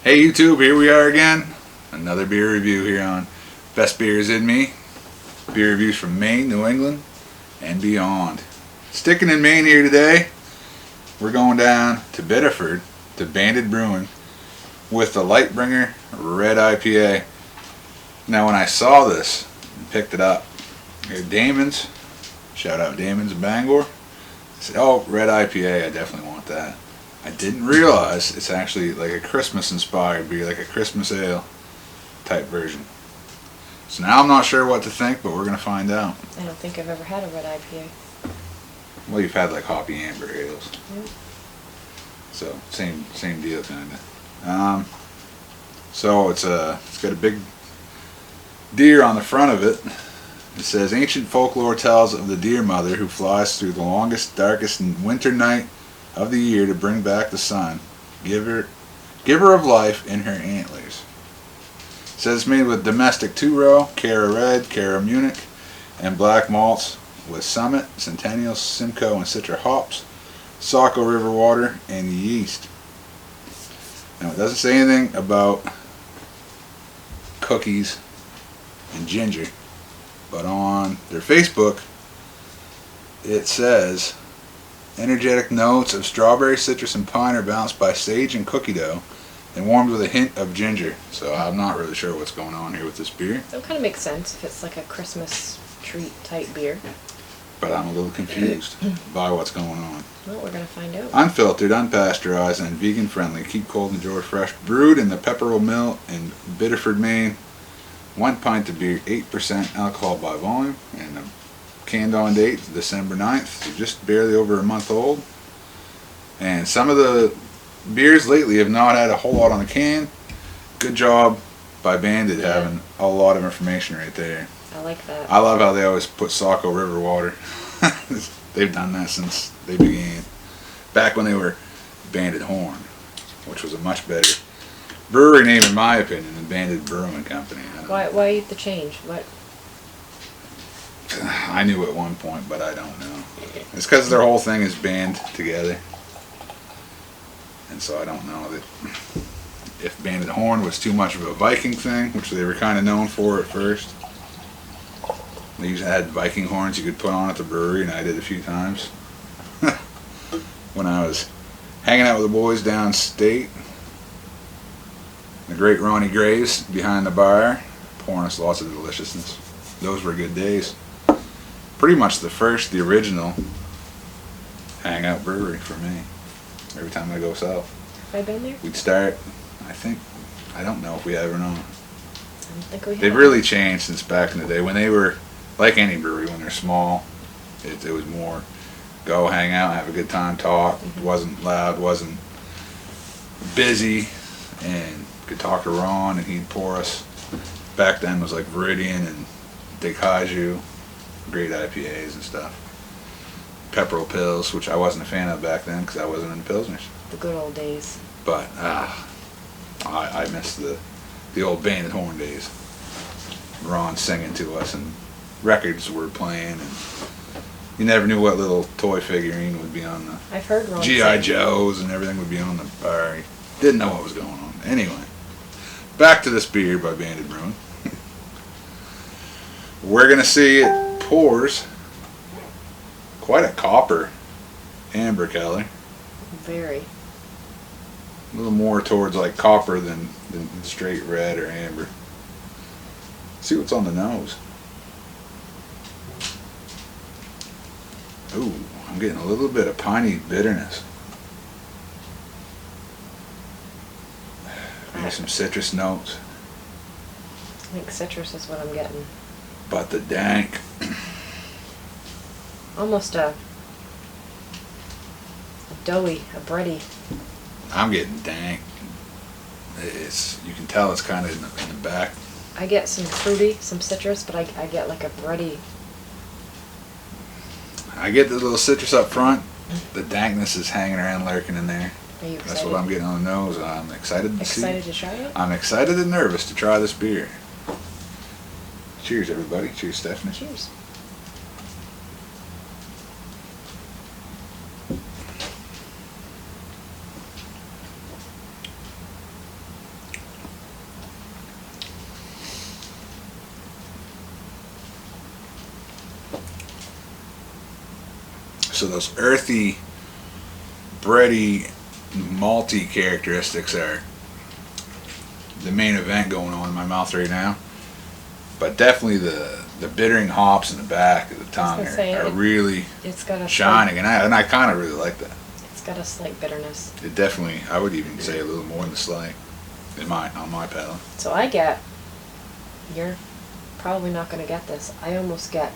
Hey YouTube, here we are again. Another beer review here on Best Beers in Me. Beer reviews from Maine, New England, and beyond. Sticking in Maine here today, we're going down to Biddeford to Banded Brewing with the Lightbringer Red IPA. Now when I saw this and picked it up, here Damon's, shout out Damon's in Bangor, I said, oh, Red IPA, I definitely want that. I didn't realize it's actually like a Christmas inspired beer, like a Christmas ale type version. So now I'm not sure what to think, but we're going to find out. I don't think I've ever had a Red IPA. Well, you've had like hoppy amber ales. Yep. So same deal kind of. So it's got a big deer on the front of it. It says, ancient folklore tells of the deer mother who flies through the longest, darkest winter night of the year to bring back the sun, giver of life in her antlers. It says it's made with domestic 2-row, Cara Red, Cara Munich, and black malts with Summit, Centennial, Simcoe, and Citra hops, Saco River water, and yeast. Now it doesn't say anything about cookies and ginger, but on their Facebook it says, energetic notes of strawberry, citrus, and pine are balanced by sage and cookie dough and warmed with a hint of ginger. So I'm not really sure what's going on here with this beer. That kind of makes sense if it's like a Christmas treat type beer. But I'm a little confused by what's going on. Well, we're going to find out. Unfiltered, unpasteurized, and vegan friendly. Keep cold and enjoy fresh. Brewed in the Perpetual Mill in Biddeford, Maine. 1 pint of beer, 8% alcohol by volume, and canned on date December 9th, so just barely over a month old. And some of the beers lately have not had a whole lot on the can. Good job by Banded having a lot of information right there. I like that. I love how they always put Saco River water. They've done that since they began. Back when they were Banded Horn, which was a much better brewery name in my opinion than Banded Brewing Company. Why the change? What? I knew at one point, but I don't know. It's because their whole thing is band together. And so I don't know that if Banded Horn was too much of a Viking thing, which they were kind of known for at first. They usually had Viking horns you could put on at the brewery, and I did a few times. When I was hanging out with the boys downstate. The great Ronnie Graves behind the bar, pouring us lots of deliciousness. Those were good days. Pretty much the original hangout brewery for me. Every time I go south. Have I been there? We'd start, I don't know if we have or not. I don't think we have. They've really changed since back in the day. When they were, like any brewery, when they're small, it was more go hang out, have a good time, talk. Wasn't loud, wasn't busy, and could talk to Ron and he'd pour us. Back then it was like Viridian and Decaju, great IPAs and stuff. Pepperell Pills, which I wasn't a fan of back then because I wasn't into Pilsners. The good old days. But I miss the old Banded Horn days. Ron singing to us and records were playing, and you never knew what little toy figurine would be on the I've heard Ron G.I. Joes, and everything would be on the bar. Didn't know what was going on. Anyway, back to this beer by Banded Brewing. We're going to see it pours quite a copper amber color. Very. A little more towards like copper than straight red or amber. See what's on the nose. Ooh, I'm getting a little bit of piney bitterness. Maybe some citrus notes. I think citrus is what I'm getting. But the dank. Almost a doughy, a bready. I'm getting dank. You can tell it's kind of in the back. I get some fruity, some citrus, but I get like a bready. I get the little citrus up front. The dankness is hanging around, lurking in there. Are you excited? That's what I'm getting on the nose. I'm excited to see. Excited to try it? I'm excited and nervous to try this beer. Cheers, everybody. Cheers, Stephanie. Cheers. So those earthy, bready, malty characteristics are the main event going on in my mouth right now. But definitely the bittering hops in the back of the tongue are really it's got a shining, and I kind of really like that. It's got a slight bitterness. It definitely, I would even say a little more than the slight on my palate. So you're probably not going to get this. I almost get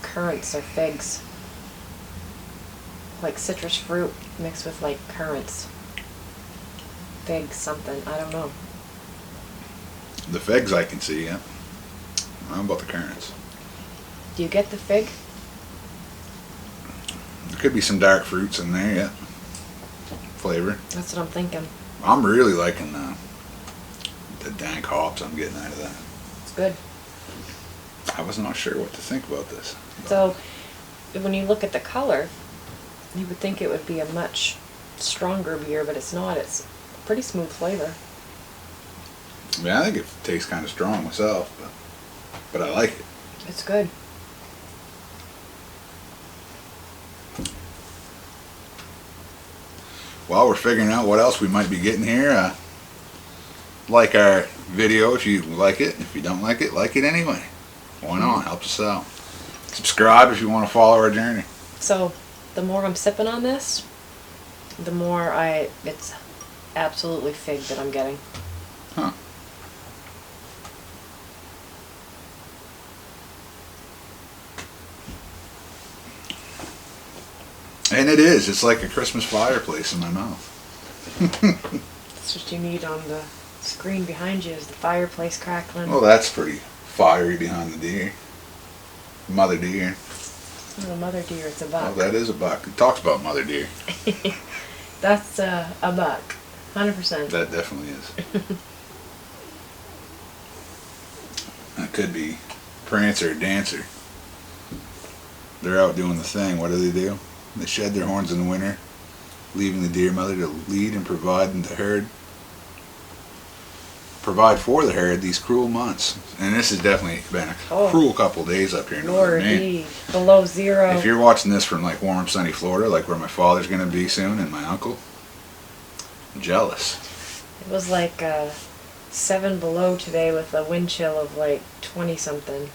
currants or figs. Like citrus fruit mixed with like currants. Figs, something, I don't know. The figs I can see, yeah. I don't know about the currants. Do you get the fig? There could be some dark fruits in there, yeah. Flavor. That's what I'm thinking. I'm really liking the dank hops I'm getting out of that. It's good. I was not sure what to think about this. So, when you look at the color, you would think it would be a much stronger beer, but it's not. It's pretty smooth flavor. I mean, I think it tastes kind of strong myself, but I like it. It's good. While we're figuring out what else we might be getting here, like our video if you like it. If you don't like it anyway. Why not? Helps us out. Subscribe if you want to follow our journey. So, the more I'm sipping on this, the more it's absolutely fig that I'm getting. Huh. And it is. It's like a Christmas fireplace in my mouth. That's what you need on the screen behind you is the fireplace crackling. Well, that's pretty fiery behind the deer. Mother deer. Oh, mother deer, it's a buck. Oh, that is a buck. It talks about mother deer. That's a buck. 100%. That definitely is. That could be Prancer or Dancer. They're out doing the thing. What do? They shed their horns in the winter, leaving the deer mother to lead and provide for the herd these cruel months. And this has definitely been a cruel couple days up here in northern Maine. Below zero. If you're watching this from like warm, sunny Florida, like where my father's going to be soon and my uncle, I'm jealous. It was like 7 below today with a wind chill of like 20 something.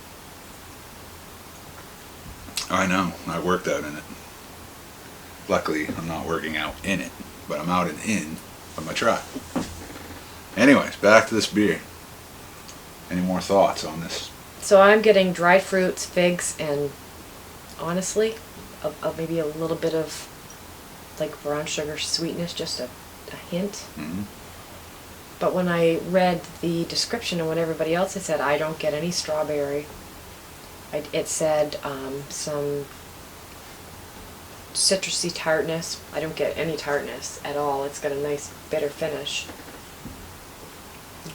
I know. I worked out in it. Luckily, I'm not working out in it, but I'm out and in of my truck. Anyways, back to this beer. Any more thoughts on this? So I'm getting dried fruits, figs, and honestly, maybe a little bit of like brown sugar sweetness, just a hint. Mm-hmm. But when I read the description and what everybody else had said, I don't get any strawberry. It said some citrusy tartness. I don't get any tartness at all. It's got a nice bitter finish.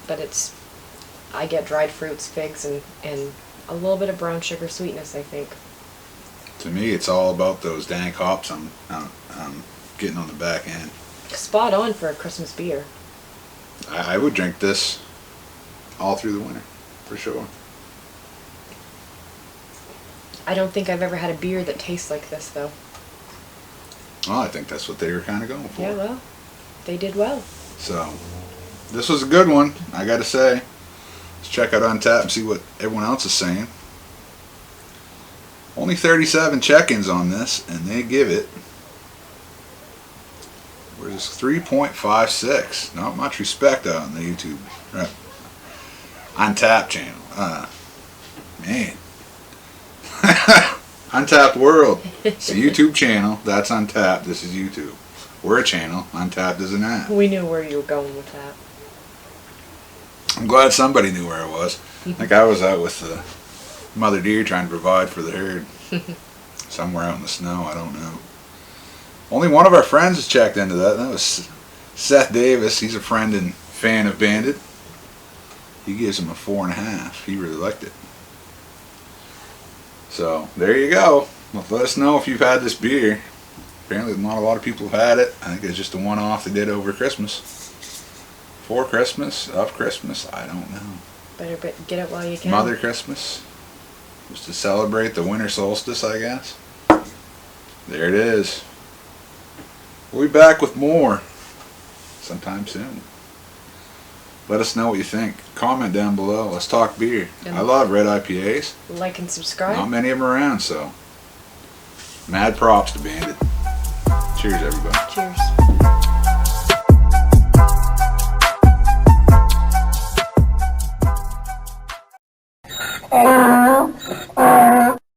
But I get dried fruits, figs, and a little bit of brown sugar sweetness, I think. To me, it's all about those dank hops I'm getting on the back end. Spot on for a Christmas beer. I would drink this all through the winter, for sure. I don't think I've ever had a beer that tastes like this, though. Well, I think that's what they were kind of going for. Yeah, well, they did well. So, this was a good one, I gotta say. Let's check out Untappd and see what everyone else is saying. Only 37 check-ins on this, and they give it, where's 3.56. Not much respect out on the YouTube, right? Untappd channel. Man. Untappd World. It's a YouTube channel. That's Untappd. This is YouTube. We're a channel. Untappd is an app. We knew where you were going with that. I'm glad somebody knew where I was. Like I was out with the mother deer trying to provide for the herd. Somewhere out in the snow. I don't know. Only one of our friends has checked into that. That was Seth Davis. He's a friend and fan of Bandit. He gives him a 4.5. He really liked it. So, there you go. Well, let us know if you've had this beer. Apparently not a lot of people have had it. I think it's just a one-off they did over Christmas. For Christmas, of Christmas, I don't know. Better get it while you can. Mother Christmas. Just to celebrate the winter solstice, I guess. There it is. We'll be back with more sometime soon. Let us know what you think. Comment down below. Let's talk beer. And I love red IPAs. like and subscribe. Not many of them around, so mad props to Bandit. Cheers, everybody. Cheers.